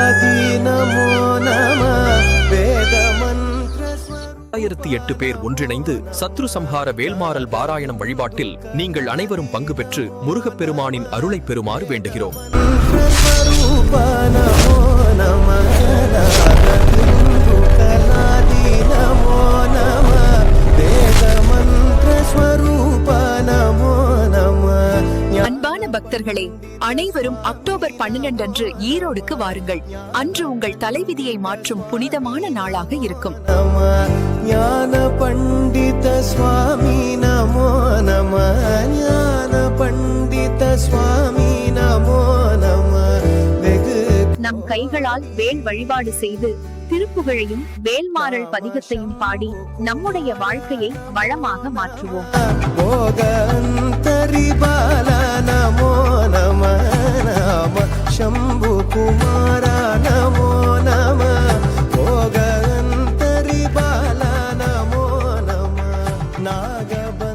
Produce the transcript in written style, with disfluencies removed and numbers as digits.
नमो नमः वेदमन्त्र 1008 பேர் ஒன்றிணைந்து சத்ரு சம்ஹார வேல்மாறல் பாராயணம் வழிபாட்டில் நீங்கள் அனைவரும் பங்கு பெற்று முருகப்பெருமானின் அருளை பெறுமாறு வேண்டுகிறோம். அன்பான பக்தர்களே, அனைவரும் அக்டோபர் 12 அன்று ஈரோடுக்கு வாருங்கள். அன்று உங்கள் தலைவிதியை மாற்றும் புனிதமான நாளாக இருக்கும். ஞான பண்டித சுவாமி நமோ நம, ஞான பண்டித சுவாமி நமோ நம. நம் கைகளால் வேல் வழிபாடு செய்து திருப்புகழையும் வேல்மாறல் பதிகத்தையும் பாடி நம்முடைய வாழ்க்கையை வளமாக மாற்றுவோம். நமோ நம நம சம்பு குமார நமோ நம போகந்தரி பால நமோ நம நாகப